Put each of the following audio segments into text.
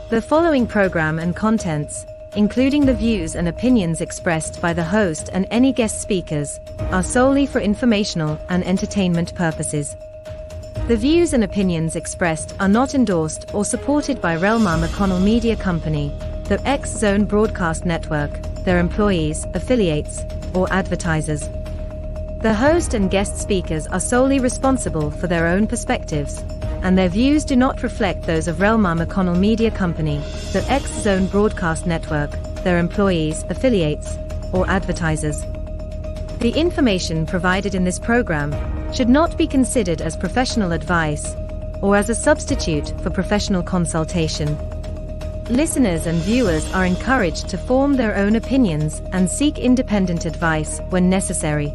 The following program and contents, including the views and opinions expressed by the host and any guest speakers, are solely for informational and entertainment purposes. The views and opinions expressed are not endorsed or supported by Relmar McConnell Media Company, the X Zone Broadcast Network, their employees, affiliates, or advertisers. The host and guest speakers are solely responsible for their own perspectives, and their views do not reflect those of Relmar McConnell Media Company, the X Zone Broadcast Network, their employees, affiliates, or advertisers. The information provided in this program should not be considered as professional advice or as a substitute for professional consultation. Listeners and viewers are encouraged to form their own opinions and seek independent advice when necessary.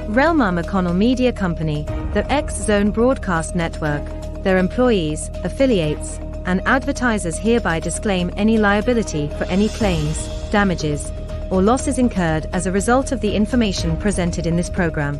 Relmar McConnell Media Company, the X Zone Broadcast Network, their employees, affiliates, and advertisers hereby disclaim any liability for any claims, damages, or losses incurred as a result of the information presented in this program.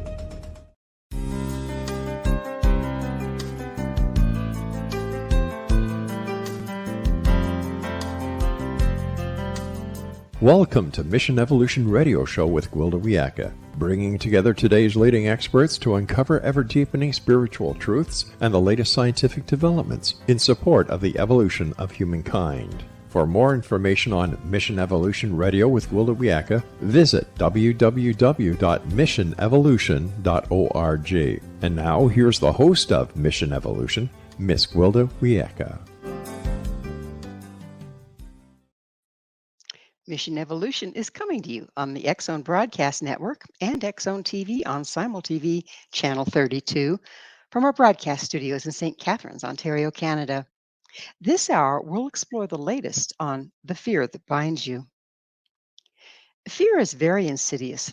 Welcome to Mission Evolution Radio Show with Gwilda Wiyaka, bringing together today's leading experts to uncover ever-deepening spiritual truths and the latest scientific developments in support of the evolution of humankind. For more information on Mission Evolution Radio with Gwilda Wiyaka, visit www.missionevolution.org. And now, here's the host of Mission Evolution, Miss Gwilda Wiyaka. Mission Evolution is coming to you on the X Zone Broadcast Network and X Zone TV on Simul TV Channel 32 from our broadcast studios in St. Catharines, Ontario, Canada. This hour, we'll explore the latest on the fear that binds you. Fear is very insidious.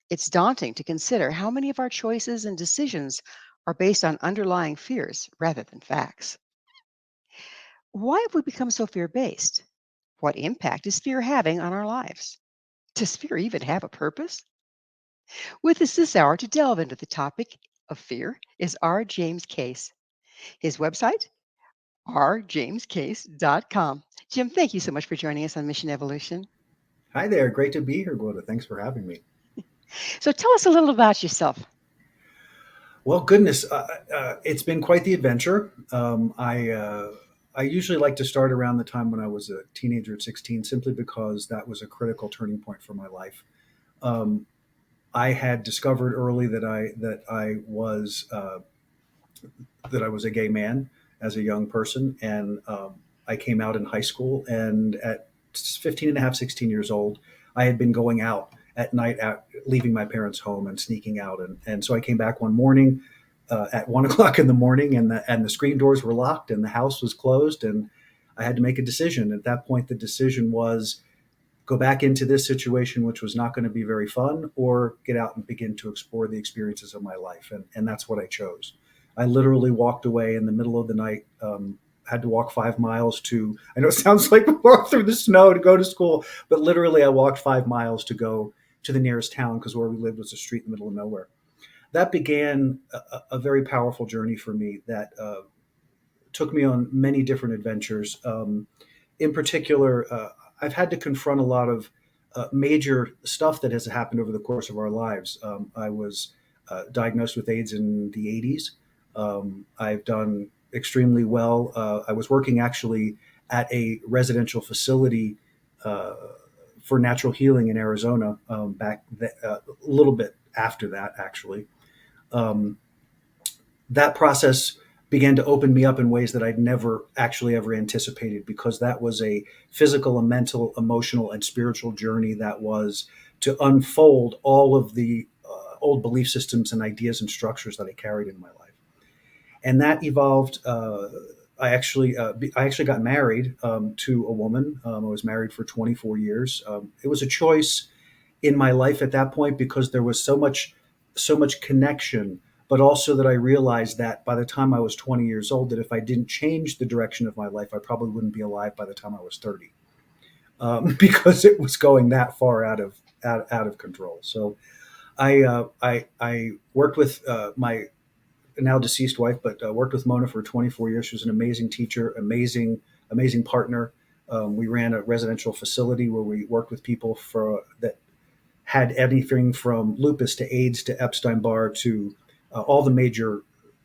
It's daunting to consider how many of our choices and decisions are based on underlying fears rather than facts. Why have we become so fear-based? What impact is fear having on our lives? Does fear even have a purpose? With us this hour to delve into the topic of fear is R. James Case. His website, rjamescase.com. Jim, thank you so much for joining us on Mission Evolution. Hi there. Great to be here, Gwilda. Thanks for having me. So tell us a little about yourself. Well, goodness, it's been quite the adventure. I usually like to start around the time when I was a teenager at 16, simply because that was a critical turning point for my life. I had discovered early that I was a gay man as a young person, and I came out in high school. And at 15 and a half, 16 years old, I had been going out at night, leaving my parents' home and sneaking out. And so I came back one morning at 1 o'clock in the morning, and the screen doors were locked and the house was closed, and I had to make a decision. At that point, the decision was go back into this situation, which was not going to be very fun, or get out and begin to explore the experiences of my life. And that's what I chose. I literally walked away in the middle of the night, had to walk 5 miles to, I know it sounds like we walked through the snow to go to school, but literally I walked 5 miles to go to the nearest town, because where we lived was a street in the middle of nowhere. That began a very powerful journey for me that took me on many different adventures. In particular, I've had to confront a lot of major stuff that has happened over the course of our lives. I was diagnosed with AIDS in the 80s. I've done extremely well. I was working actually at a residential facility for natural healing in Arizona back a little bit after that, actually. That process began to open me up in ways that I'd never actually ever anticipated, because that was a physical and mental, emotional, and spiritual journey that was to unfold all of the old belief systems and ideas and structures that I carried in my life. And that evolved. I actually got married to a woman. I was married for 24 years. It was a choice in my life at that point, because there was so much connection, but also that I realized that by the time I was 20 years old, that if I didn't change the direction of my life, I probably wouldn't be alive by the time I was 30, because it was going that far out of control. So I worked with my now deceased wife, but worked with Mona for 24 years. She was an amazing teacher, amazing amazing partner. We ran a residential facility where we worked with people that had anything from lupus to AIDS to Epstein-Barr to all the major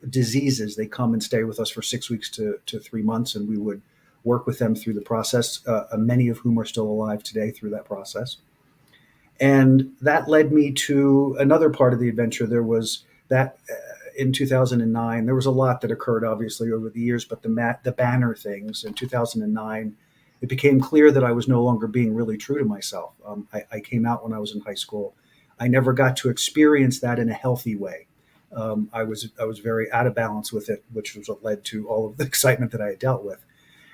diseases. They come and stay with us for 6 weeks to 3 months, and we would work with them through the process, many of whom are still alive today through that process. And that led me to another part of the adventure. There was that in 2009, there was a lot that occurred, obviously, over the years, but the banner things in 2009, it became clear that I was no longer being really true to myself. I came out when I was in high school. I never got to experience that in a healthy way. I was very out of balance with it, which was what led to all of the excitement that I had dealt with.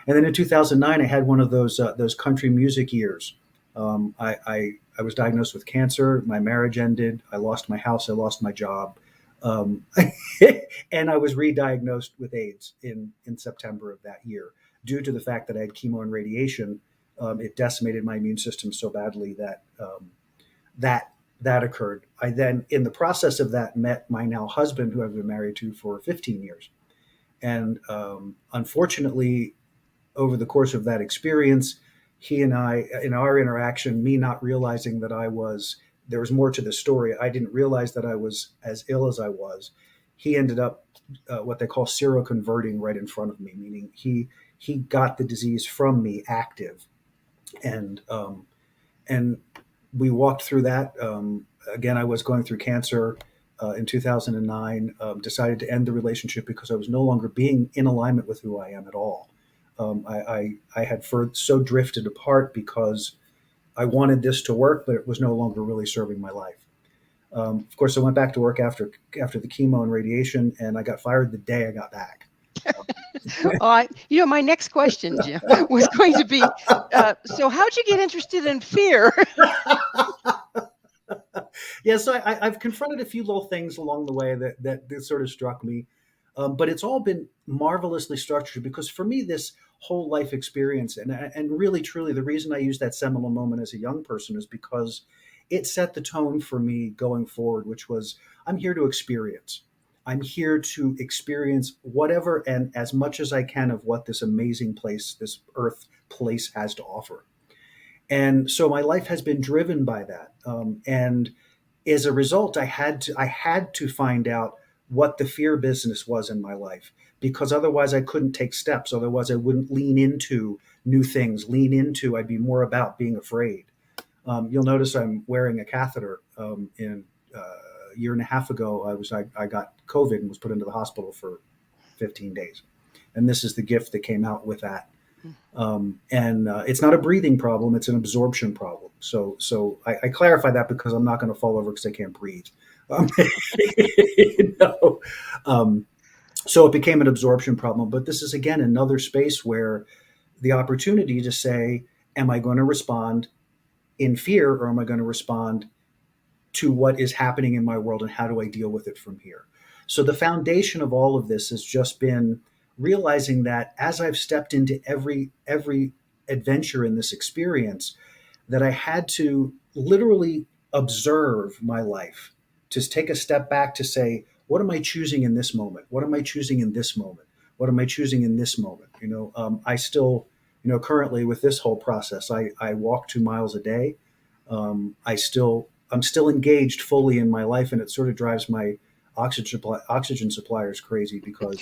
And then in 2009, I had one of those country music years. I was diagnosed with cancer. My marriage ended. I lost my house. I lost my job. And I was re-diagnosed with AIDS in September of that year. Due to the fact that I had chemo and radiation, it decimated my immune system so badly that occurred. I then, in the process of that, met my now husband, who I've been married to for 15 years. And unfortunately, over the course of that experience, he and I, in our interaction, me not realizing that there was more to the story. I didn't realize that I was as ill as I was. He ended up what they call seroconverting right in front of me, meaning he got the disease from me active. And we walked through that. Again, I was going through cancer in 2009, decided to end the relationship because I was no longer being in alignment with who I am at all. I had so drifted apart because I wanted this to work, but it was no longer really serving my life. Of course, I went back to work after the chemo and radiation, and I got fired the day I got back. My next question, Jim, was going to be, so how'd you get interested in fear? Yeah, so I've confronted a few little things along the way that sort of struck me, but it's all been marvelously structured because for me, this whole life experience, and really, truly, the reason I use that seminal moment as a young person is because it set the tone for me going forward, which was, I'm here to experience. I'm here to experience whatever and as much as I can of what this amazing place, this earth place has to offer. And so my life has been driven by that. And as a result, I had to find out what the fear business was in my life, because otherwise I couldn't take steps. Otherwise I wouldn't lean into new things, I'd be more about being afraid. You'll notice I'm wearing a catheter. In a year and a half ago, I got COVID and was put into the hospital for 15 days. And this is the gift that came out with that. And it's not a breathing problem; it's an absorption problem. So I clarify that because I'm not going to fall over because I can't breathe. So it became an absorption problem. But this is again another space where the opportunity to say, "Am I going to respond in fear, or am I going to respond to what is happening in my world, and how do I deal with it from here?" So the foundation of all of this has just been realizing that as I've stepped into every adventure in this experience, that I had to literally observe my life, to take a step back to say, what am I choosing in this moment? What am I choosing in this moment? What am I choosing in this moment? I still, currently with this whole process, I walk 2 miles a day. I'm still engaged fully in my life, and it sort of drives my oxygen suppliers crazy because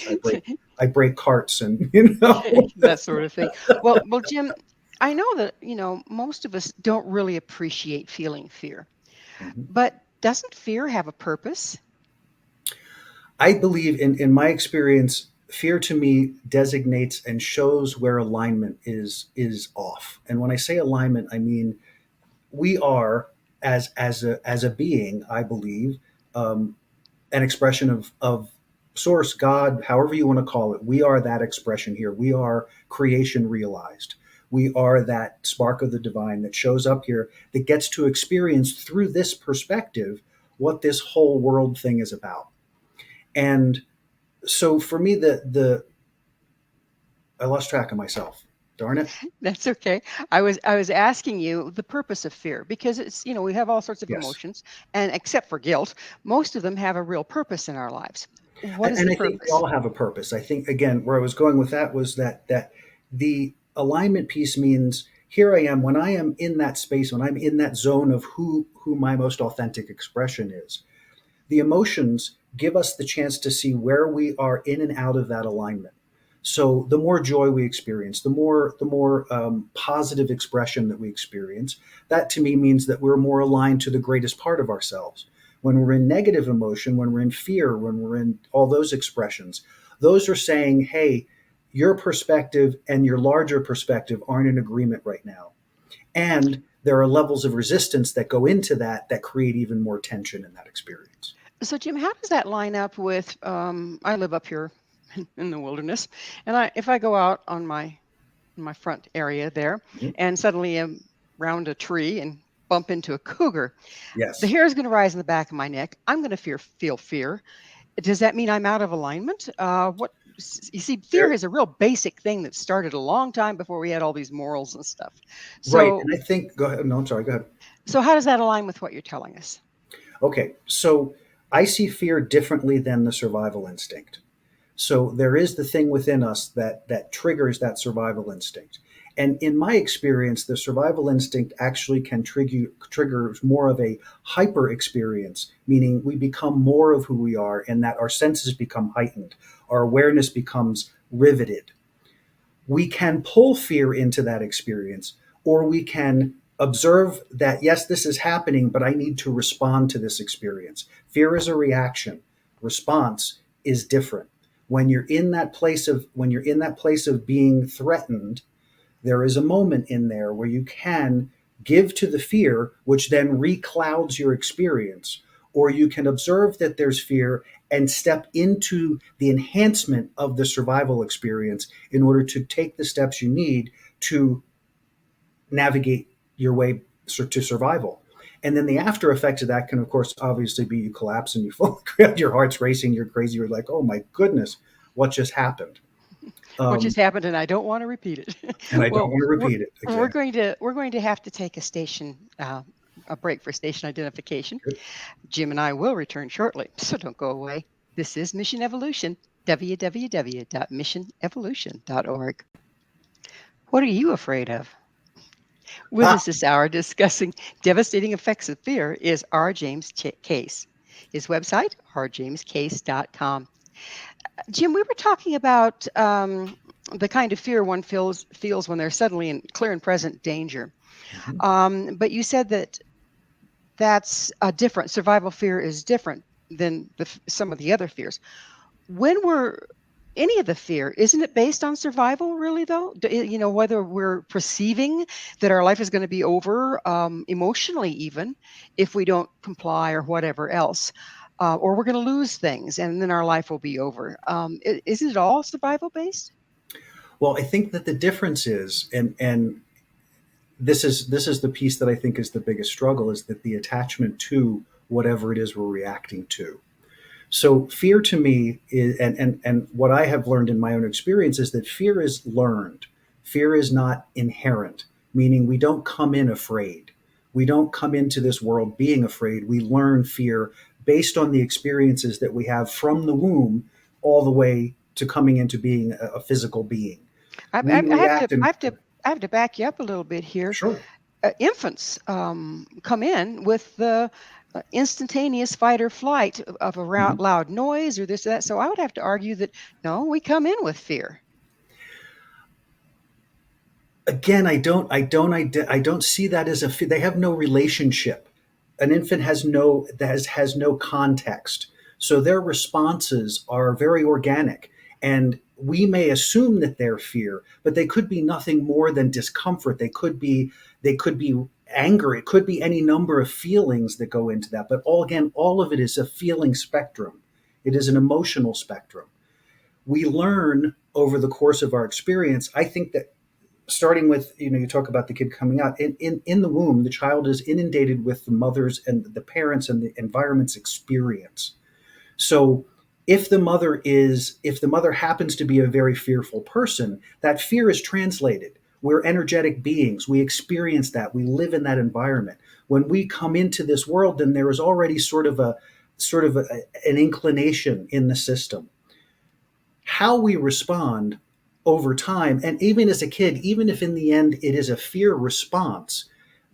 I break carts and that sort of thing. Well, Jim, I know that most of us don't really appreciate feeling fear, but doesn't fear have a purpose? I believe in my experience, fear to me designates and shows where alignment is off. And when I say alignment, I mean we are as a being, I believe, an expression of source, God, however you want to call it. We are that expression here. We are creation realized. We are that spark of the divine that shows up here, that gets to experience through this perspective what this whole world thing is about. And so for me, I lost track of myself. Darn it. That's okay. I was asking you the purpose of fear, because it's, we have all sorts of emotions, and except for guilt, most of them have a real purpose in our lives. What is the purpose? I think they all have a purpose. I think, again, where I was going with that was that the alignment piece means here I am when I am in that space, when I'm in that zone of who my most authentic expression is. The emotions give us the chance to see where we are in and out of that alignment. So the more joy we experience, the more positive expression that we experience, that to me means that we're more aligned to the greatest part of ourselves. When we're in negative emotion, when we're in fear, when we're in all those expressions, those are saying, hey, your perspective and your larger perspective aren't in agreement right now. And there are levels of resistance that go into that create even more tension in that experience. So, Jim, how does that line up with? I live up here in the wilderness, and if I go out on my front area there, Mhm. and suddenly I'm round a tree and bump into a cougar, the Yes. hair is going to rise in the back of my neck. I'm going to feel fear. Does that mean I'm out of alignment? You see, fear There, is a real basic thing that started a long time before we had all these morals and stuff. right. So, And I think, go ahead. No, I'm sorry. Go ahead. so how does that align with what you're telling us? Okay. So I see fear differently than the survival instinct. So there is the thing within us that triggers that survival instinct. And in my experience, the survival instinct actually can trigger more of a hyper experience, meaning we become more of who we are and that our senses become heightened, our awareness becomes riveted. We can pull fear into that experience, or we can observe that, yes, this is happening, but I need to respond to this experience. Fear is a reaction. Response is different. When you're in that place of being threatened, there is a moment in there where you can give to the fear, which then reclouds your experience, or you can observe that there's fear and step into the enhancement of the survival experience in order to take the steps you need to navigate your way to survival. And then the after effect of that can, of course, obviously be you collapse and you fall, your heart's racing, you're crazy, you're like, oh my goodness, what just happened? What just Um, happened, and I don't want to repeat it. and I don't Well, want to repeat it. Exactly. we're going to have to take a break for station identification. Good. Jim and I will return shortly, so don't go away. This is Mission Evolution, www.missionevolution.org. What are you afraid of? With Ah, us this hour discussing devastating effects of fear is R. James Case. His website, rjamescase.com. Jim, we were talking about the kind of fear one feels when they're suddenly in clear and present danger. mhm. But you said that that's a different survival fear is different than some of the other fears. When we're any of the fear, isn't it based on survival really though? Whether we're perceiving that our life is going to be over emotionally, even if we don't comply or whatever else, or we're going to lose things and then our life will be over. Is it all survival based? Well, I think that the difference is, and this is the piece that I think is the biggest struggle, is that the attachment to whatever it is we're reacting to. So fear to me is, and what I have learned in my own experience is that fear is learned. Fear is not inherent, meaning we don't come in afraid. We don't come into this world being afraid. We learn fear based on the experiences that we have from the womb all the way to coming into being a physical being. We I have react to, and I have to back you up a little bit here. sure. Infants come in with the instantaneous fight or flight of a Mhm. loud noise or this or that. So I would have to argue that no, we come in with fear. Again, I don't see that as they have no relationship. An infant has no context, so their responses are very organic, and we may assume that they're fear, but they could be nothing more than discomfort. They could be anger. It could be any number of feelings that go into that. But all of it is a feeling spectrum. It is an emotional spectrum. We learn over the course of our experience. I think that starting with, you talk about the kid coming out in the womb, the child is inundated with the mother's and the parents and the environment's experience. So if the mother happens to be a very fearful person, that fear is translated. We're energetic beings, we experience that, we live in that environment. When we come into this world, then there is already an inclination in the system. How we respond over time, and even as a kid, even if in the end it is a fear response,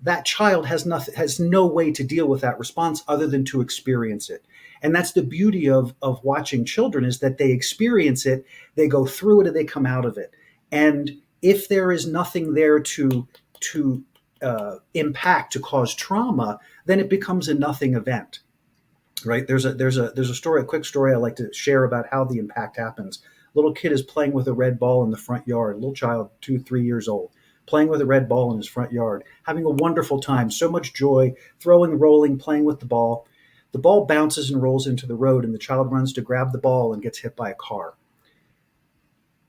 that child has no way to deal with that response other than to experience it. And that's the beauty of watching children, is that they experience it, they go through it, and they come out of it. And if there is nothing there to impact, to cause trauma, then it becomes a nothing event, right? There's a story, a quick story I like to share about how the impact happens. A little kid is playing with a red ball in the front yard. A little child, 2, 3 years old, playing with a red ball in his front yard, having a wonderful time, so much joy, throwing, rolling, playing with the ball. The ball bounces and rolls into the road, and the child runs to grab the ball and gets hit by a car.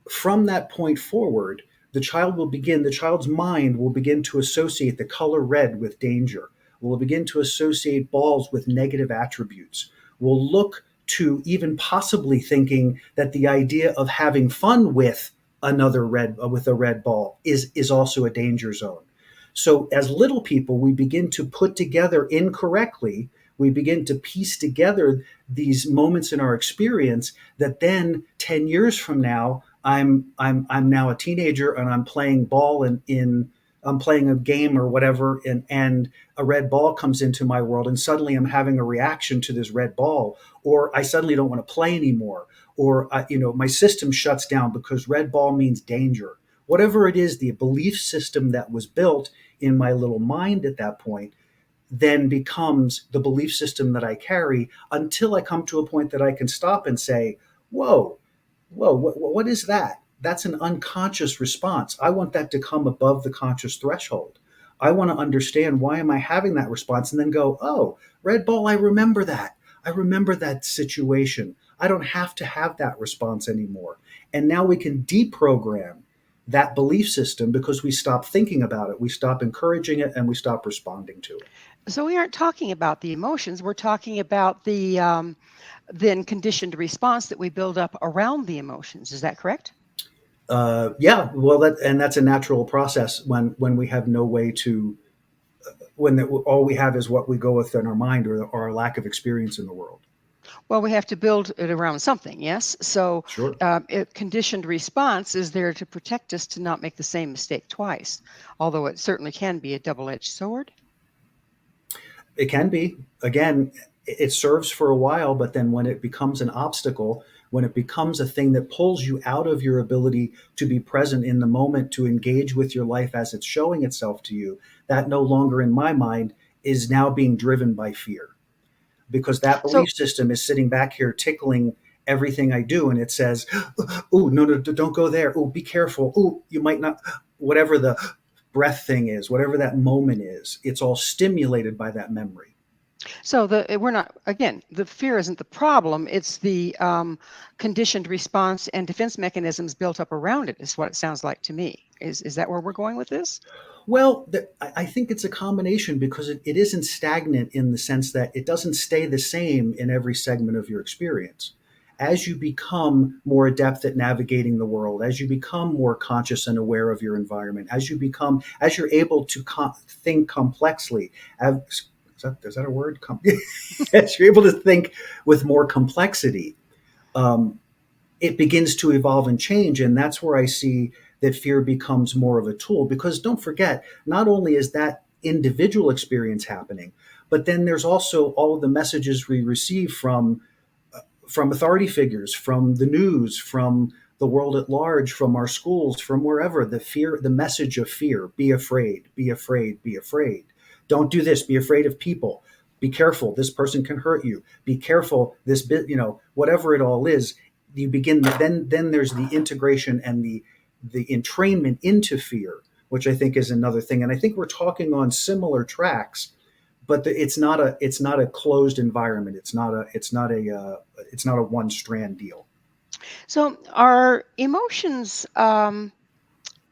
From that point forward, the child's mind will begin to associate the color red with danger, will begin to associate balls with negative attributes, will look to even possibly thinking that the idea of having fun with with a red ball is also a danger zone. So as little people, we begin to put together incorrectly, we begin to piece together these moments in our experience that then 10 years from now, I'm now a teenager and I'm playing ball in I'm playing a game or whatever, and a red ball comes into my world, and suddenly I'm having a reaction to this red ball, or I suddenly don't want to play anymore, or my system shuts down because red ball means danger. Whatever it is, the belief system that was built in my little mind at that point then becomes the belief system that I carry until I come to a point that I can stop and say, whoa, what is that? That's an unconscious response. I want that to come above the conscious threshold. I want to understand, why am I having that response, and then go, oh, red ball, I remember that. I remember that situation. I don't have to have that response anymore. And now we can deprogram that belief system because we stop thinking about it, we stop encouraging it, and we stop responding to it. So we aren't talking about the emotions. We're talking about the then conditioned response that we build up around the emotions. Is that correct? Yeah, well, that's a natural process when we have no way to, all we have is what we go with in our mind, or our lack of experience in the world. Well, we have to build it around something, yes? So Sure. conditioned response is there to protect us to not make the same mistake twice, although it certainly can be a double-edged sword. It can be. Again, it serves for a while, but then when it becomes an obstacle, when it becomes a thing that pulls you out of your ability to be present in the moment, to engage with your life as it's showing itself to you, that no longer, in my mind, is now being driven by fear. Because that So belief system is sitting back here tickling everything I do, and it says, oh, no, don't go there. Oh, be careful. Oh, you might not, whatever the breath thing is, whatever that moment is, it's all stimulated by that memory. So we're not, again, the fear isn't the problem. It's the conditioned response and defense mechanisms built up around it, is what it sounds like to me. Is that where we're going with this? Well, I think it's a combination, because it isn't stagnant in the sense that it doesn't stay the same in every segment of your experience. As you become more adept at navigating the world, as you become more conscious and aware of your environment, as you're able to think complexly, is that a word? As you're able to think with more complexity, it begins to evolve and change. And that's where I see that fear becomes more of a tool, because don't forget, not only is that individual experience happening, but then there's also all of the messages we receive from authority figures, from the news, from the world at large, from our schools, from wherever. The message of fear: be afraid, be afraid, be afraid. Don't do this. Be afraid of people. Be careful. This person can hurt you. Be careful. This bit, whatever it all is, you begin. Then there's the integration and the entrainment into fear, which I think is another thing. And I think we're talking on similar tracks, but it's not a closed environment. It's not a one strand deal. So our emotions,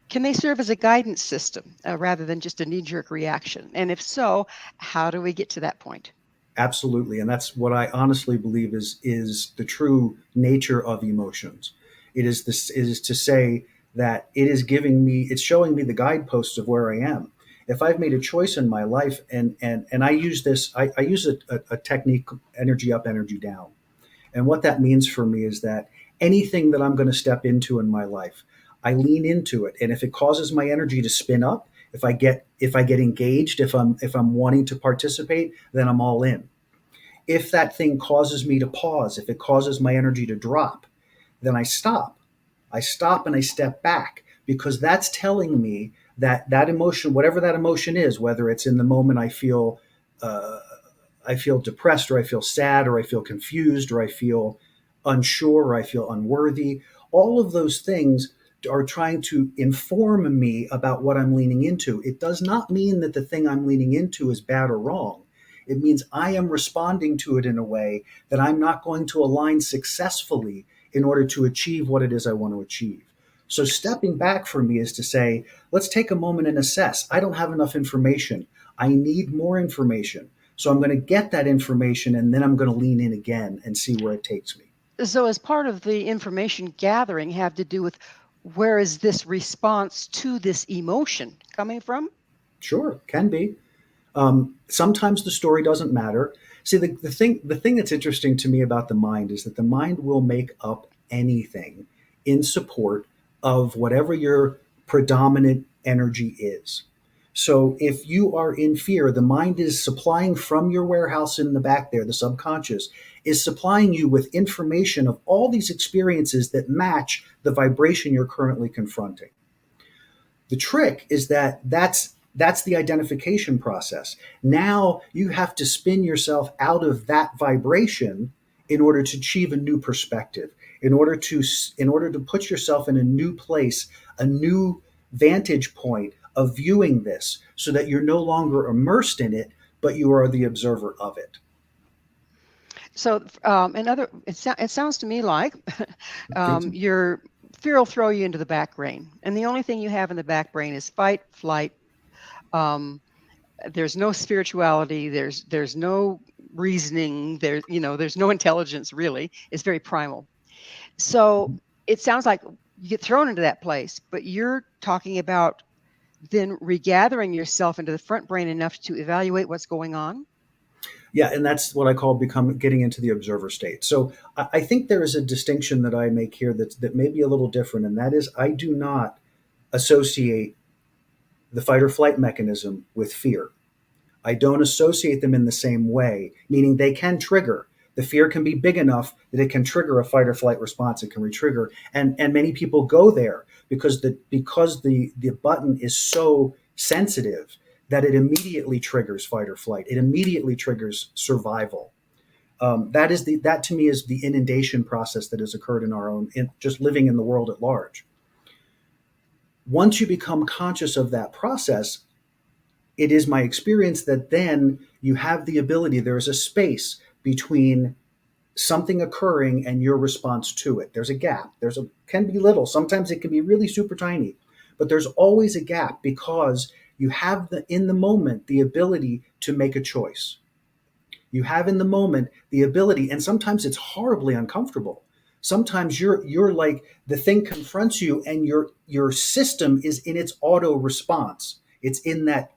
can they serve as a guidance system rather than just a knee-jerk reaction? And if so, how do we get to that point? Absolutely. And that's what I honestly believe is the true nature of emotions. It is to say that it's showing me the guideposts of where I am. If I've made a choice in my life, and I use this, I use a technique, energy up, energy down. And what that means for me is that anything that I'm going to step into in my life, I lean into it. And if it causes my energy to spin up, if I get engaged, if I'm wanting to participate, then I'm all in. If that thing causes me to pause, if it causes my energy to drop, then I stop. I stop and I step back, because that's telling me that that emotion, whatever that emotion is, whether it's in the moment uh, I feel depressed, or I feel sad, or I feel confused, or I feel unsure, or I feel unworthy, all of those things are trying to inform me about what I'm leaning into. It does not mean that the thing I'm leaning into is bad or wrong. It means I am responding to it in a way that I'm not going to align successfully in order to achieve what it is I want to achieve. So stepping back for me is to say, let's take a moment and assess. I don't have enough information. I need more information. So I'm going to get that information, and then I'm going to lean in again and see where it takes me. So as part of the information gathering have to do with, where is this response to this emotion coming from? Sure, can be. Sometimes the story doesn't matter. See, the thing that's interesting to me about the mind is that the mind will make up anything in support of whatever your predominant energy is. So if you are in fear, the mind is supplying from your warehouse in the back there, the subconscious is supplying you with information of all these experiences that match the vibration you're currently confronting. The trick is that that's the identification process. Now you have to spin yourself out of that vibration in order to achieve a new perspective, in order to put yourself in a new place, a new vantage point of viewing this, so that you're no longer immersed in it, but you are the observer of it. So it sounds to me like your fear will throw you into the back brain, and the only thing you have in the back brain is fight, flight. There's no spirituality. There's no reasoning. There's no intelligence really. It's very primal. So it sounds like you get thrown into that place, but you're talking about then regathering yourself into the front brain enough to evaluate what's going on. Yeah, and that's what I call getting into the observer state. So I think there is a distinction that I make here that may be a little different, and that is I do not associate the fight or flight mechanism with fear. I don't associate them in the same way, meaning they can trigger. The fear can be big enough that it can trigger a fight or flight response. It can retrigger, and many people go there because the button is so sensitive that it immediately triggers fight or flight. It immediately triggers survival. That to me is the inundation process that has occurred in just living in the world at large. Once you become conscious of that process, it is my experience that then you have the ability, there is a space between something occurring and your response to it. There's a gap. Can be little. Sometimes it can be really super tiny, but there's always a gap because you have in the moment the ability to make a choice. You have in the moment the ability, and sometimes it's horribly uncomfortable. Sometimes you're like the thing confronts you, and your system is in its auto response. It's in that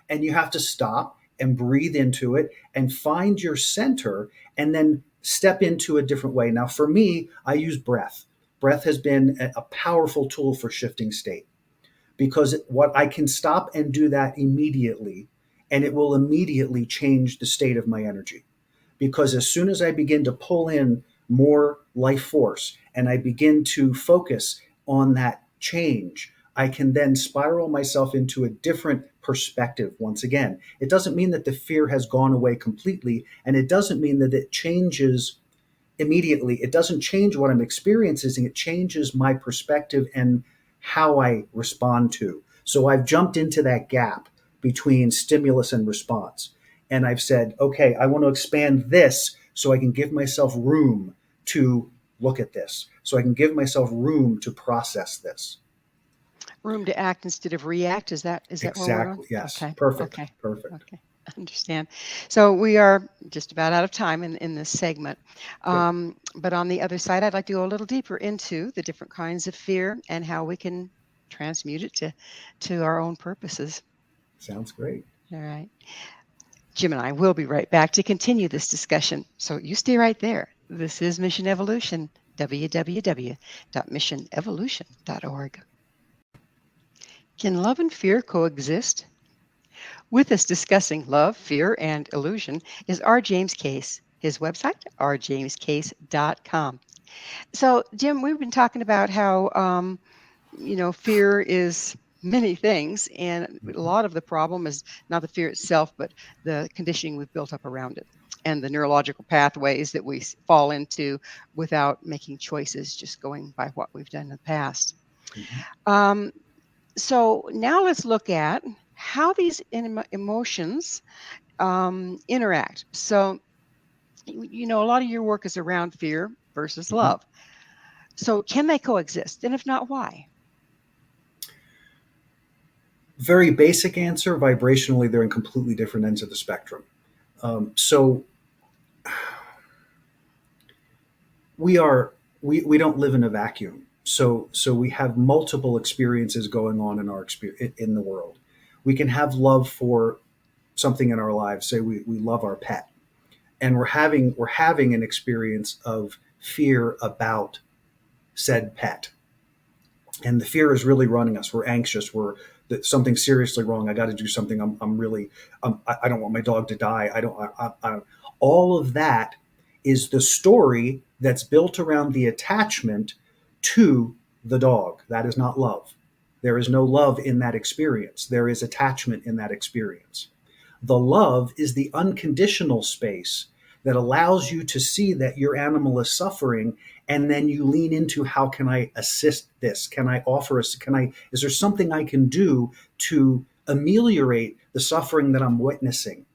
and you have to stop and breathe into it and find your center, and then step into a different way. Now, for me, I use breath. Breath has been a powerful tool for shifting state, because what I can stop and do that immediately, and it will immediately change the state of my energy. Because as soon as I begin to pull in more life force and I begin to focus on that change, I can then spiral myself into a different perspective once again. It doesn't mean that the fear has gone away completely, and it doesn't mean that it changes immediately. It doesn't change what I'm experiencing. It changes my perspective and how I respond to. So I've jumped into that gap between stimulus and response. And I've said, okay, I want to expand this so I can give myself room to look at this. So I can give myself room to process this. Room to act instead of react. Is that exactly? Where we're on? Yes. Okay. Perfect. Okay. Perfect. Okay. I understand. So we are just about out of time in this segment. But on the other side, I'd like to go a little deeper into the different kinds of fear and how we can transmute it to our own purposes. Sounds great. All right. Jim and I will be right back to continue this discussion. So you stay right there. This is Mission Evolution. www.missionevolution.org. Can love and fear coexist? With us discussing love, fear, and illusion is R. James Case. His website, rjamescase.com. So, Jim, we've been talking about how, fear is many things, and a lot of the problem is not the fear itself, but the conditioning we've built up around it and the neurological pathways that we fall into without making choices, just going by what we've done in the past. Um, so now let's look at how these emotions interact. So, a lot of your work is around fear versus love. So can they coexist? And if not, why? Very basic answer, vibrationally, they're in completely different ends of the spectrum. So we don't live in a vacuum. So we have multiple experiences going on in in the world. We can have love for something in our lives. Say we love our pet, and we're having an experience of fear about said pet, and the fear is really running us. We're anxious. We're that something's seriously wrong. I got to do something. I'm really. I don't want my dog to die. All of that is the story that's built around the attachment to the dog. That is not love. There is no love in that experience. There is attachment in that experience. The love is the unconditional space that allows you to see that your animal is suffering, and then you lean into, how can I assist this? Can I offer us? Is there something I can do to ameliorate the suffering that I'm witnessing?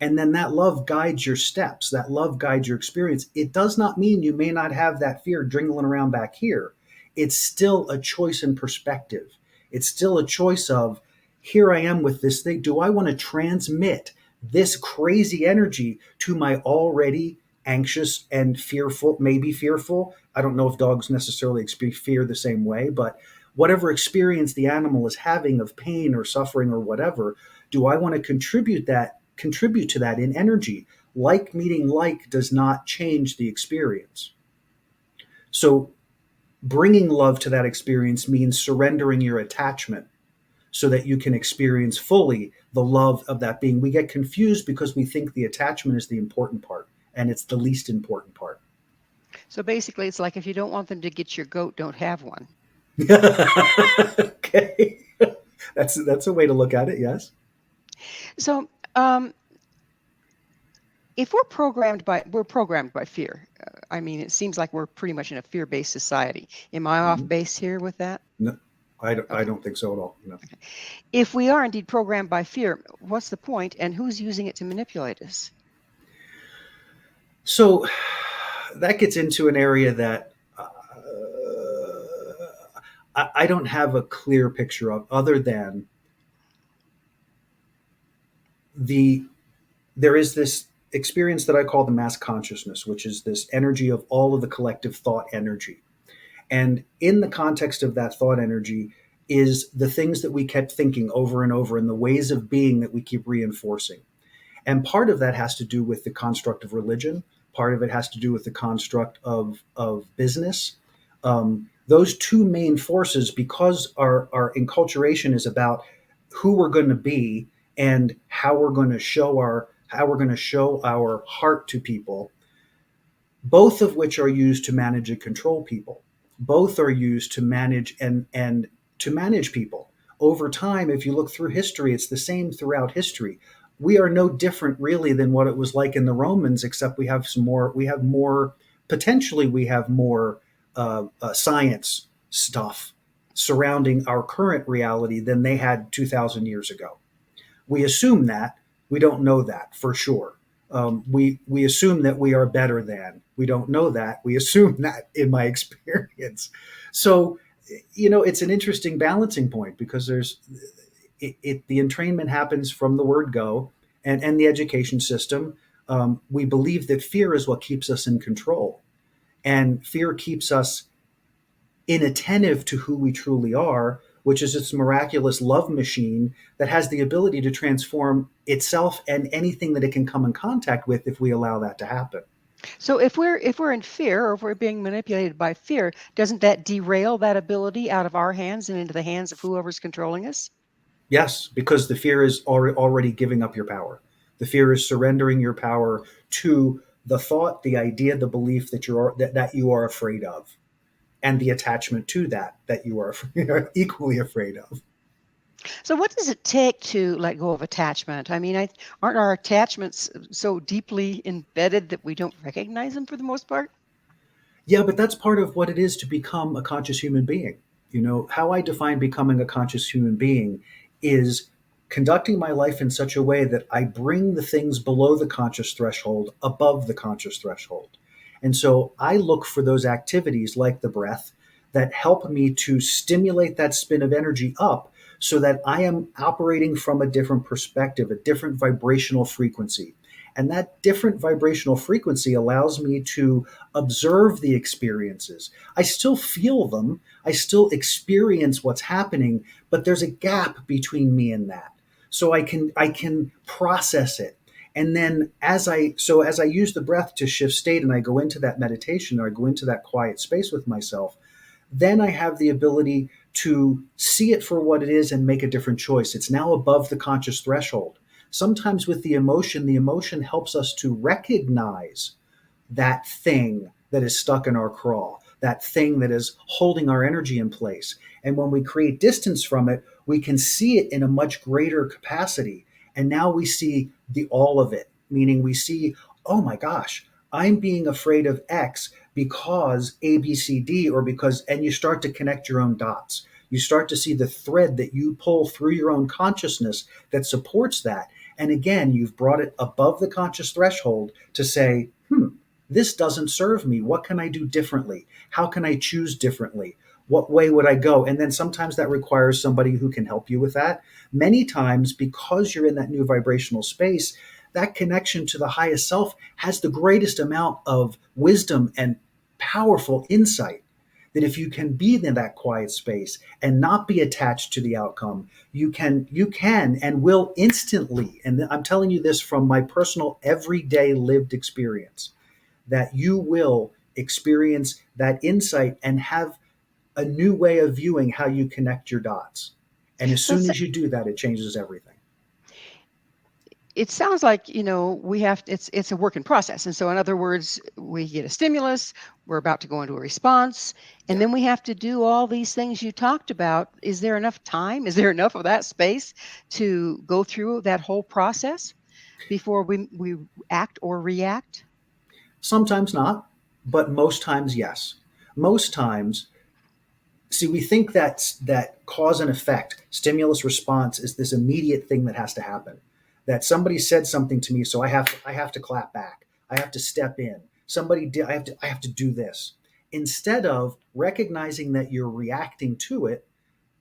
And then that love guides your steps. That love guides your experience. It does not mean you may not have that fear jingling around back here. It's still a choice in perspective. It's still a choice of, here I am with this thing. Do I want to transmit this crazy energy to my already anxious and fearful, maybe fearful? I don't know if dogs necessarily experience fear the same way, but whatever experience the animal is having of pain or suffering or whatever, do I want to contribute to that in energy? Like meeting like does not change the experience. So bringing love to that experience means surrendering your attachment so that you can experience fully the love of that being. We get confused because we think the attachment is the important part, and it's the least important part. So basically, it's like, if you don't want them to get your goat, don't have one. Okay. That's a way to look at it, yes. So if we're programmed by fear, it seems like we're pretty much in a fear-based society. Am I off base here with that? No, I don't think so at all. No. Okay. If we are indeed programmed by fear, what's the point, and who's using it to manipulate us? So that gets into an area that I don't have a clear picture of, other than there is this experience that I call the mass consciousness, which is this energy of all of the collective thought energy. And in the context of that thought energy is the things that we kept thinking over and over, and the ways of being that we keep reinforcing. And part of that has to do with the construct of religion. Part of it has to do with the construct of business. Those two main forces, because our enculturation is about who we're going to be and how we're going to show our heart to people, both of which are used to manage and control people. Both are used to manage and to manage people. Over time, if you look through history, it's the same throughout history. We are no different really than what it was like in the Romans, except we have more science stuff surrounding our current reality than they had 2,000 years ago. We assume that. We don't know that for sure. We assume that we are better than. We don't know that. We assume that, in my experience. So, it's an interesting balancing point, because the entrainment happens from the word go, and the education system. We believe that fear is what keeps us in control, and fear keeps us inattentive to who we truly are, which is its miraculous love machine that has the ability to transform itself and anything that it can come in contact with if we allow that to happen. So if we're in fear, or if we're being manipulated by fear, doesn't that derail that ability out of our hands and into the hands of whoever's controlling us? Yes, because the fear is already giving up your power. The fear is surrendering your power to the thought, the idea, the belief that you are afraid of, and the attachment to that you are equally afraid of. So what does it take to let go of attachment? I mean, aren't our attachments so deeply embedded that we don't recognize them for the most part? Yeah, but that's part of what it is to become a conscious human being. You know, how I define becoming a conscious human being is conducting my life in such a way that I bring the things below the conscious threshold above the conscious threshold. And so I look for those activities like the breath that help me to stimulate that spin of energy up so that I am operating from a different perspective, a different vibrational frequency. And that different vibrational frequency allows me to observe the experiences. I still feel them, I still experience what's happening, but there's a gap between me and that. So I can process it. And then as I use the breath to shift state and I go into that meditation or I go into that quiet space with myself, then I have the ability to see it for what it is and make a different choice. It's now above the conscious threshold. Sometimes with the emotion helps us to recognize that thing that is stuck in our craw, that thing that is holding our energy in place. And when we create distance from it, we can see it in a much greater capacity. And now we see the all of it, meaning we see, oh my gosh, I'm being afraid of X because A, B, C, D, or because, and you start to connect your own dots. You start to see the thread that you pull through your own consciousness that supports that. And again, you've brought it above the conscious threshold to say, this doesn't serve me. What can I do differently? How can I choose differently? What way would I go? And then sometimes that requires somebody who can help you with that. Many times, because you're in that new vibrational space, that connection to the highest self has the greatest amount of wisdom and powerful insight. That if you can be in that quiet space and not be attached to the outcome, you can and will instantly, and I'm telling you this from my personal everyday lived experience, that you will experience that insight and have a new way of viewing how you connect your dots. And as So soon as you do that, it changes everything. it sounds like, we have, it's a work in process. And so in other words, we get a stimulus, we're about to go into a response, and Yeah. then we have to do all these things you talked about. Is there enough time? Is there enough of that space to go through that whole process before we act or react? Sometimes not, but most times, yes. Most times, see, we think that cause and effect, stimulus response is this immediate thing that has to happen. That somebody said something to me, so I have to clap back. I have to step in. Somebody did I have to do this. Instead of recognizing that you're reacting to it,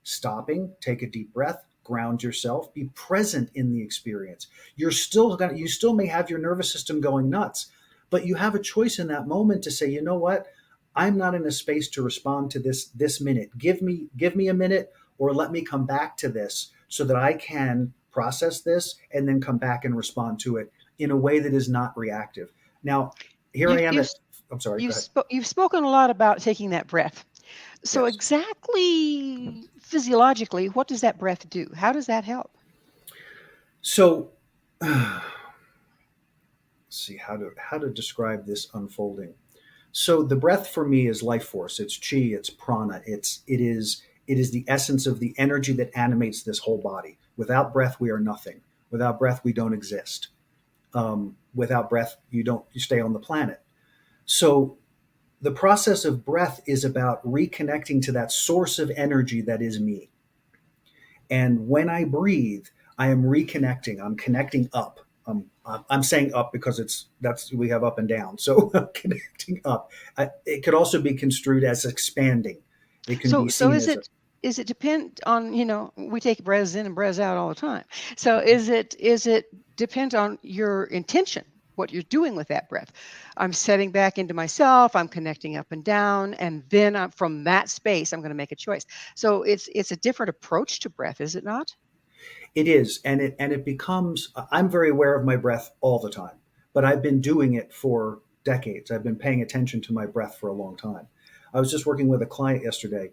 stopping, take a deep breath, ground yourself, be present in the experience. You still may have your nervous system going nuts, but you have a choice in that moment to say, you know what? I'm not in a space to respond to this minute. Give me a minute, or let me come back to this so that I can process this and then come back and respond to it in a way that is not reactive. Now, here I You've am you've at I'm sorry, go you've ahead. you've spoken a lot about taking that breath. So Yes. exactly physiologically, what does that breath do? How does that help? So see how to describe this unfolding. So the breath for me is life force. It's chi. It's prana. It is the essence of the energy that animates this whole body. Without breath, we are nothing. Without breath, we don't exist. Without breath, you stay on the planet. So the process of breath is about reconnecting to that source of energy that is me. And when I breathe, I am reconnecting. I'm connecting up. I'm saying up because that's we have up and down. So I'm connecting up. It could also be construed as expanding. It can be So seen is as a it depend on, we take breaths in and breaths out all the time. So is it depend on your intention, what you're doing with that breath? I'm setting back into myself, I'm connecting up and down, and then from that space, I'm going to make a choice. So it's a different approach to breath, is it not? it is, and it becomes. I'm very aware of my breath all the time, but I've been doing it for decades. I've been paying attention to my breath for a long time. I was just working with a client yesterday,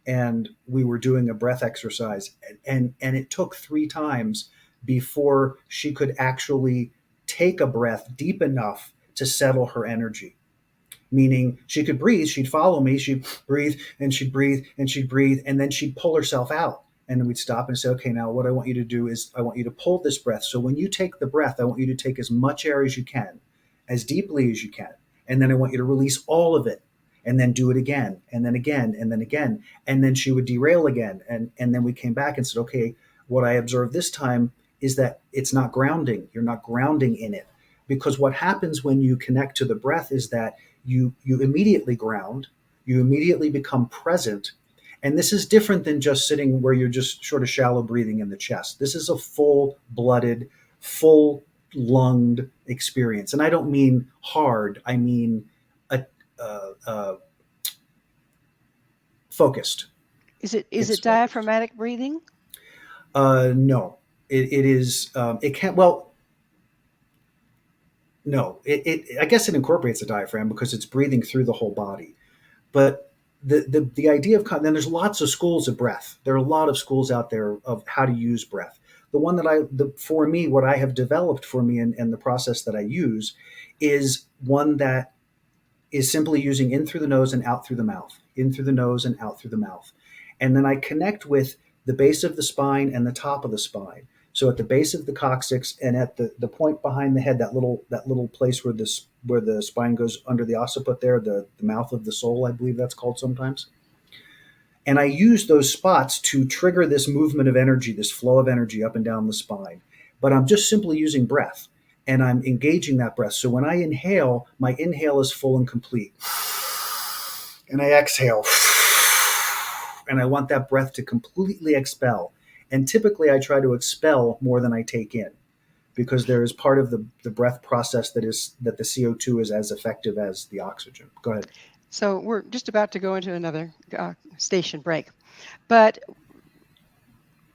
and we were doing a breath exercise, and it took 3 times before she could actually take a breath deep enough to settle her energy. Meaning she could breathe, she'd follow me, she'd breathe and she'd breathe and she'd breathe, and then she'd pull herself out. And then we'd stop and say, okay, now what I want you to do is I want you to pull this breath. So when you take the breath, I want you to take as much air as you can, as deeply as you can. And then I want you to release all of it, and then do it again, and then again, and then again. And then she would derail again. And then we came back and said, okay, what I observed this time is that it's not grounding. You're not grounding in it. Because what happens when you connect to the breath is that you immediately ground, you immediately become present. And this is different than just sitting where you're just sort of shallow breathing in the chest. This is a full-blooded, full-lunged experience. And I don't mean hard, I mean focused. Is it diaphragmatic breathing? No, it is. It can't. Well, no. I guess it incorporates the diaphragm because it's breathing through the whole body. But the idea of then there's lots of schools of breath. There are a lot of schools out there of how to use breath. The one that for me, what I have developed for me and the process that I use is one that is simply using in through the nose and out through the mouth, in through the nose and out through the mouth. And then I connect with the base of the spine and the top of the spine. So at the base of the coccyx and at the point behind the head, that little place where the spine goes under the occiput there, the mouth of the soul, I believe that's called sometimes. And I use those spots to trigger this movement of energy, this flow of energy up and down the spine. But I'm just simply using breath, and I'm engaging that breath. So when I inhale, my inhale is full and complete. And I exhale. And I want that breath to completely expel. And typically I try to expel more than I take in, because there is part of the breath process that the CO2 is as effective as the oxygen. Go ahead. So we're just about to go into another station break. But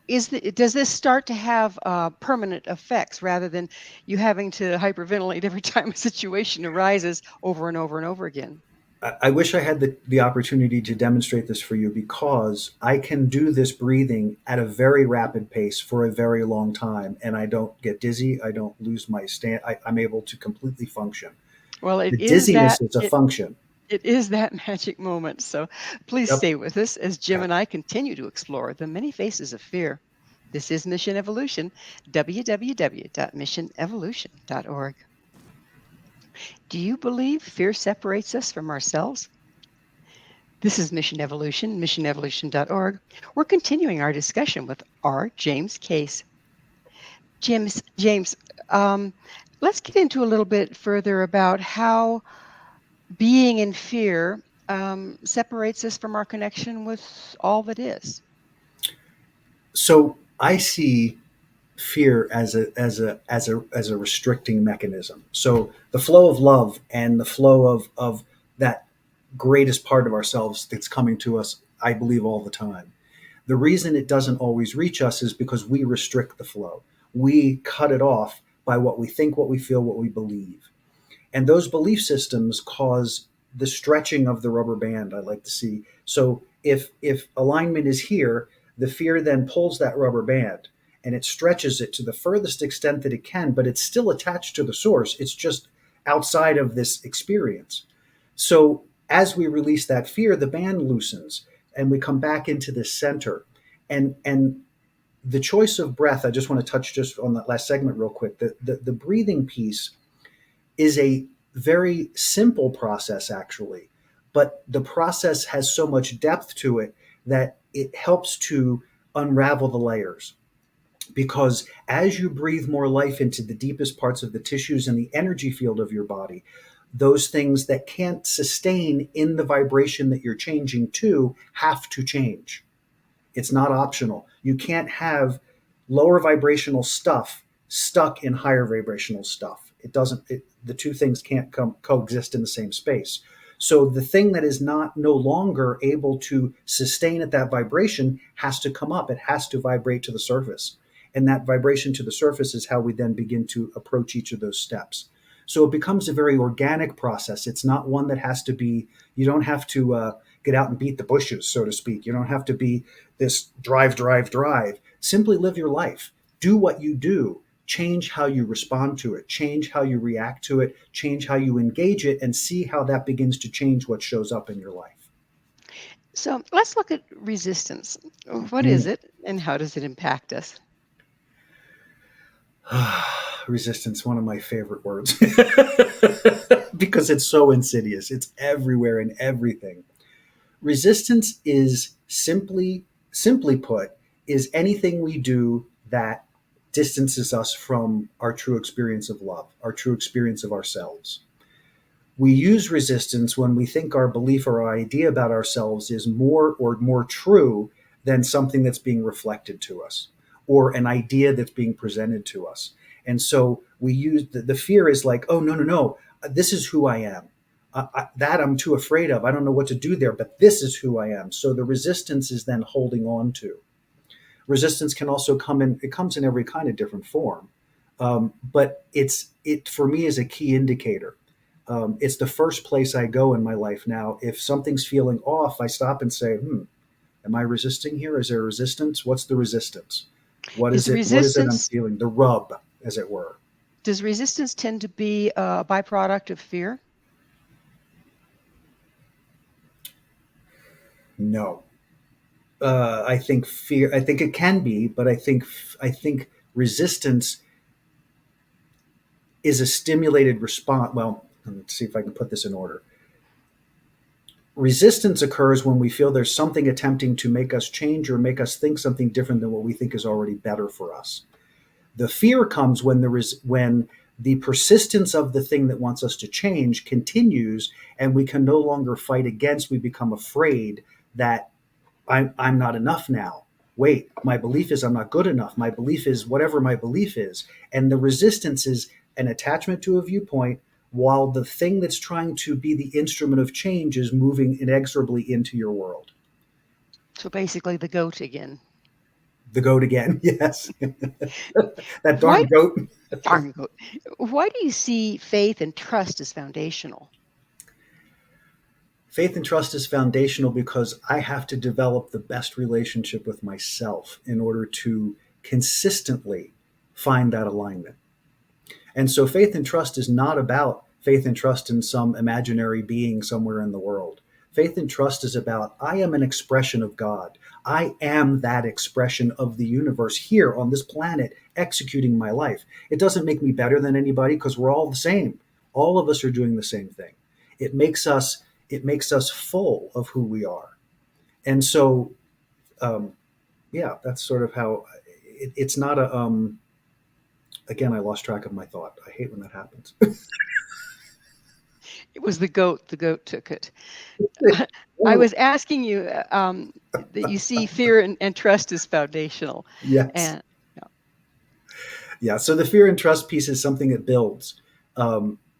does this start to have permanent effects rather than you having to hyperventilate every time a situation arises over and over and over again? I wish I had the opportunity to demonstrate this for you, because I can do this breathing at a very rapid pace for a very long time, and I don't get dizzy. I don't lose my stand. I'm able to completely function. Well, the dizziness is a function. It is that magic moment. So please stay with us as Jim and I continue to explore the many faces of fear. This is Mission Evolution, www.missionevolution.org. Do you believe fear separates us from ourselves? This is Mission Evolution, missionevolution.org. We're continuing our discussion with R. James Case. James, let's get into a little bit further about how being in fear separates us from our connection with all that is. So I see fear as a restricting mechanism. So the flow of love and the flow of that greatest part of ourselves that's coming to us, I believe, all the time. The reason it doesn't always reach us is because we restrict the flow. We cut it off by what we think, what we feel, what we believe. And those belief systems cause the stretching of the rubber band, I like to see. So if alignment is here, the fear then pulls that rubber band and it stretches it to the furthest extent that it can, but it's still attached to the source. It's just outside of this experience. So as we release that fear, the band loosens and we come back into the center. And the choice of breath, I just want to touch just on that last segment real quick. The breathing piece is a very simple process, actually, but the process has so much depth to it that it helps to unravel the layers. Because as you breathe more life into the deepest parts of the tissues and the energy field of your body, those things that can't sustain in the vibration that you're changing to have to change. It's not optional. You can't have lower vibrational stuff stuck in higher vibrational stuff. The two things can't coexist in the same space. So the thing that is no longer able to sustain at that vibration has to come up. It has to vibrate to the surface. And that vibration to the surface is how we then begin to approach each of those steps. So it becomes a very organic process. It's not one that has to be, you don't have to get out and beat the bushes, so to speak. You don't have to be this drive, drive, drive. Simply live your life. Do what you do. Change how you respond to it. Change how you react to it. Change how you engage it, and see how that begins to change what shows up in your life. So let's look at resistance. What is it and how does it impact us? Resistance, one of my favorite words, because it's so insidious. It's everywhere in everything. Resistance is simply put, is anything we do that distances us from our true experience of love, our true experience of ourselves. We use resistance when we think our belief or our idea about ourselves is more true than something that's being reflected to us, or an idea that's being presented to us. And so we use the fear is like, oh, no, this is who I am. That I'm too afraid of. I don't know what to do there, but this is who I am. So the resistance is then holding on to. Resistance can also it comes in every kind of different form. But it for me is a key indicator. It's the first place I go in my life now. If something's feeling off, I stop and say, am I resisting here? Is there resistance? What's the resistance? What is it? What is it I'm feeling? The rub, as it were. Does resistance tend to be a byproduct of fear? No. I think it can be, but I think resistance is a stimulated response. Well, let's see if I can put this in order. Resistance occurs when we feel there's something attempting to make us change or make us think something different than what we think is already better for us. The fear comes when the persistence of the thing that wants us to change continues, and we can no longer fight against. We become afraid that I'm not enough now. Wait, my belief is I'm not good enough. My belief is whatever my belief is. And the resistance is an attachment to a viewpoint, while the thing that's trying to be the instrument of change is moving inexorably into your world. So basically the goat again. The goat again, yes. That darn goat. Darn goat. Why do you see faith and trust as foundational? Faith and trust is foundational because I have to develop the best relationship with myself in order to consistently find that alignment. And so faith and trust is not about faith and trust in some imaginary being somewhere in the world. Faith and trust is about, I am an expression of God. I am that expression of the universe here on this planet, executing my life. It doesn't make me better than anybody because we're all the same. All of us are doing the same thing. It makes us full of who we are. And so, that's sort of how it's not a, again, I lost track of my thought. I hate when that happens. It was the goat. The goat took it. I was asking you that you see fear and trust as foundational. Yes. And, yeah. So the fear and trust piece is something that builds.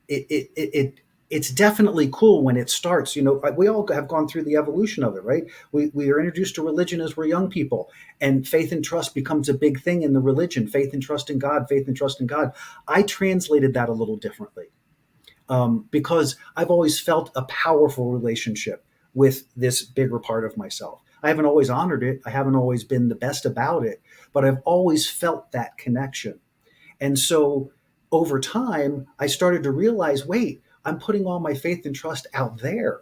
It's definitely cool when it starts. We all have gone through the evolution of it, right? We are introduced to religion as we're young people, and faith and trust becomes a big thing in the religion. Faith and trust in God, faith and trust in God. I translated that a little differently because I've always felt a powerful relationship with this bigger part of myself. I haven't always honored it. I haven't always been the best about it, but I've always felt that connection. And so over time, I started to realize, wait, I'm putting all my faith and trust out there,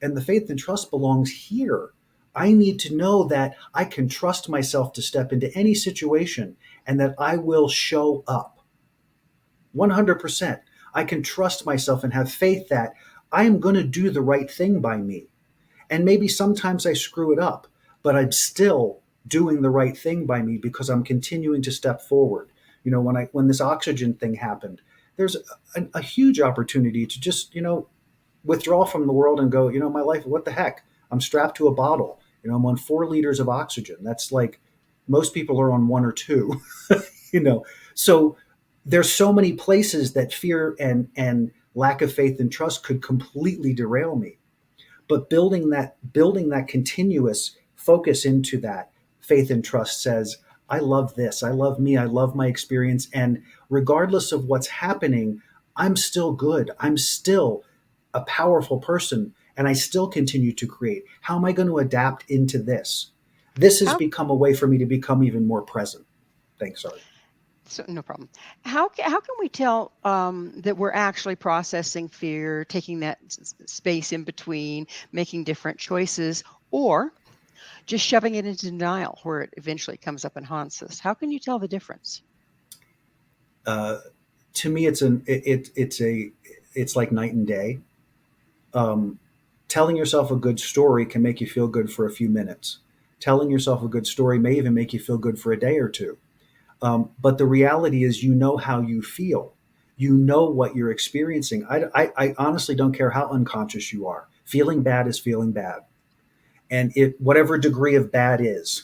and the faith and trust belongs here. I need to know that I can trust myself to step into any situation and that I will show up 100%. I can trust myself and have faith that I am going to do the right thing by me. And maybe sometimes I screw it up, but I'm still doing the right thing by me because I'm continuing to step forward. When this oxygen thing happened, there's a huge opportunity to just, withdraw from the world and go, my life, what the heck? I'm strapped to a bottle. I'm on 4 liters of oxygen. That's like most people are on 1 or 2, So there's so many places that fear and lack of faith and trust could completely derail me. But building that continuous focus into that faith and trust says, I love this. I love me. I love my experience. And regardless of what's happening, I'm still good. I'm still a powerful person, and I still continue to create. How am I going to adapt into this? This has How become a way for me to become even more present. Thanks, sorry. So no problem. How can we tell that we're actually processing fear, taking that space in between, making different choices, or just shoving it into denial where it eventually comes up and haunts us? How can you tell the difference? Uh, to me, it's like night and day. Um, Telling yourself a good story can make you feel good for a few minutes. Telling yourself a good story may even make you feel good for a day or two. But the reality is, you know how you feel. You know what you're experiencing. I honestly don't care how unconscious you are. Feeling bad is feeling bad. And whatever degree of bad is,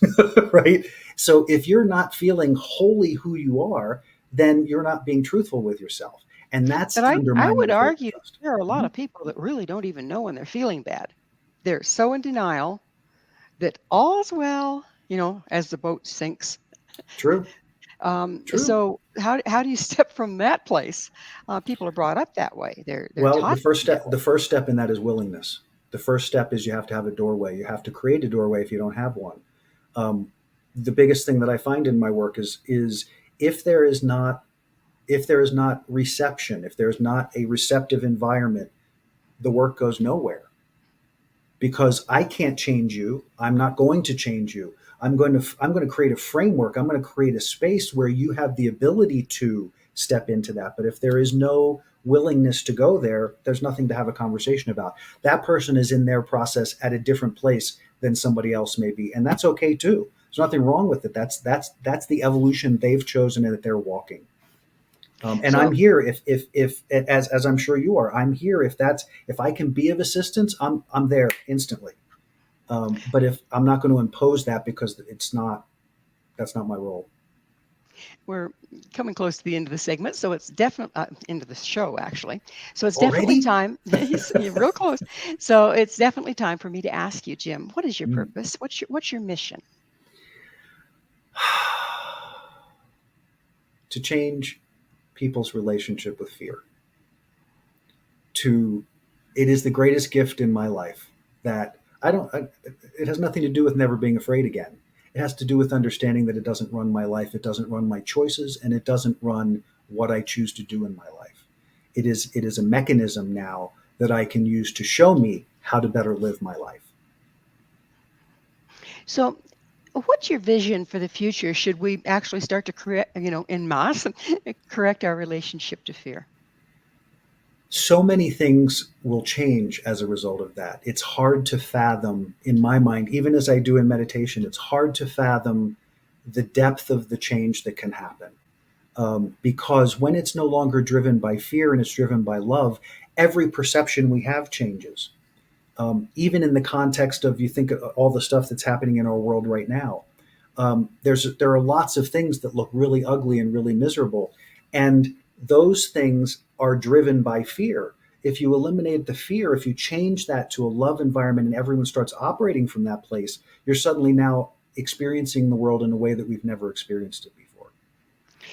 right? So if you're not feeling wholly who you are, then you're not being truthful with yourself. And that's But I undermining would the faith argue trust. there are a lot Mhm. of people that really don't even know when they're feeling bad. They're so in denial that all's well, as the boat sinks. True, true. So how do you step from that place? People are brought up that way. They're Well, taught to be that way. the first step in that is willingness. The first step is you have to have a doorway. You have to create a doorway if you don't have one. Um, the biggest thing that I find in my work is if there is not if there is not reception, if there's not a receptive environment, the work goes nowhere because I can't change you. I'm not going to change you. I'm going to create a framework. I'm going to create a space where you have the ability to step into that. But if there is no willingness to go there, there's nothing to have a conversation about. That person is in their process at a different place than somebody else may be, and that's okay too. There's nothing wrong with it. That's the evolution they've chosen and that they're walking. And I'm So here if as I'm sure you are. I'm here if I can be of assistance. I'm there instantly. But if I'm not going to impose that because that's not my role. we're coming close to the end of the segment, so it's definitely end of the show actually. So it's definitely Already? time. You're real close. So it's definitely time for me to ask you, Jim, what is your Mm. purpose? What's your mission? To change people's relationship with fear. To It is the greatest gift in my life that it has nothing to do with never being afraid again. It has to do with understanding that it doesn't run my life, it doesn't run my choices, and it doesn't run what I choose to do in my life. It is a mechanism now that I can use to show me how to better live my life. So what's your vision for the future? Should we actually start to correct, en masse, correct our relationship to fear? So many things will change as a result of that. It's hard to fathom in my mind, even as I do in meditation, it's hard to fathom the depth of the change that can happen. Because when it's no longer driven by fear and it's driven by love, every perception we have changes. Even in the context of, you think of all the stuff that's happening in our world right now, there are lots of things that look really ugly and really miserable, and those things are driven by fear. If you eliminate the fear, if you change that to a love environment and everyone starts operating from that place, you're suddenly now experiencing the world in a way that we've never experienced it before.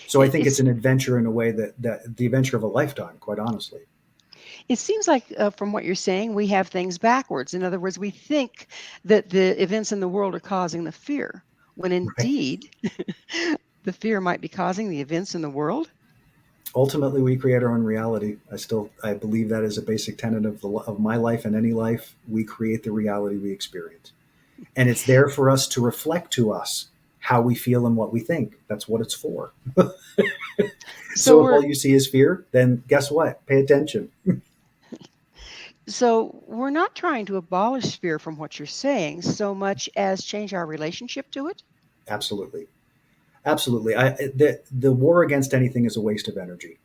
So I It, think it's it's, an adventure in a way that the adventure of a lifetime, quite honestly. it seems like from what you're saying, we have things backwards. In other words, we think that the events in the world are causing the fear, when Right. indeed the fear might be causing the events in the world. Ultimately, we create our own reality. I believe that is a basic tenet of my life and any life. We create the reality we experience, and it's there for us to reflect to us how we feel and what we think. That's what it's for. So So if we're all you see is fear, then guess what? Pay attention. so we're not trying to abolish fear from what you're saying so much as change our relationship to it. Absolutely, absolutely. The war against anything is a waste of energy.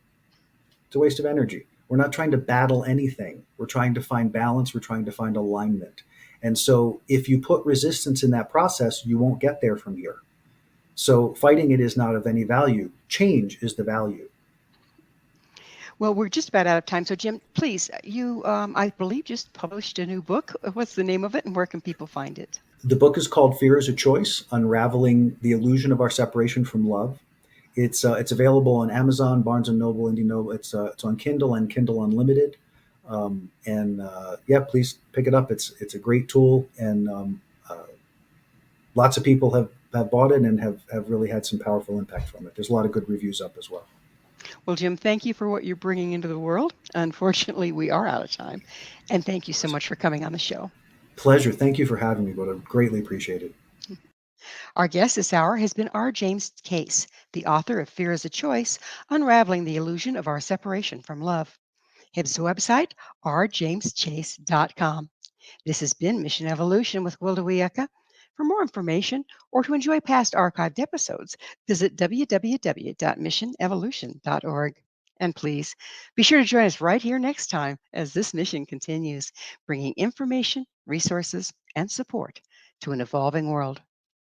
It's a waste of energy. We're not trying to battle anything. We're trying to find balance. We're trying to find alignment. And so if you put resistance in that process, you won't get there from here. So fighting it is not of any value. Change is the value. Well, we're just about out of time. So, Jim, please, you, I believe, just published a new book. What's the name of it, and where can people find it? The book is called Fear is a Choice: Unraveling the Illusion of Our Separation from Love. It's available on Amazon, Barnes and Noble, Indie Noble. It's on Kindle and Kindle Unlimited. Yeah, please pick it up. It's a great tool, and lots of people have bought it and have really had some powerful impact from it. There's a lot of good reviews up as well. Well, Jim, thank you for what you're bringing into the world. Unfortunately, we are out of time. And thank you so much for coming on the show. Pleasure. Thank you for having me, but I greatly appreciate it. Our guest this hour has been R. James Case, the author of Fear is a Choice, Unraveling the Illusion of Our Separation from Love. His website, rjameschase.com. This has been Mission Evolution with Gwilda Wiyaka. For more information or to enjoy past archived episodes, visit www.missionevolution.org. And please be sure to join us right here next time as this mission continues, bringing information, resources, and support to an evolving world.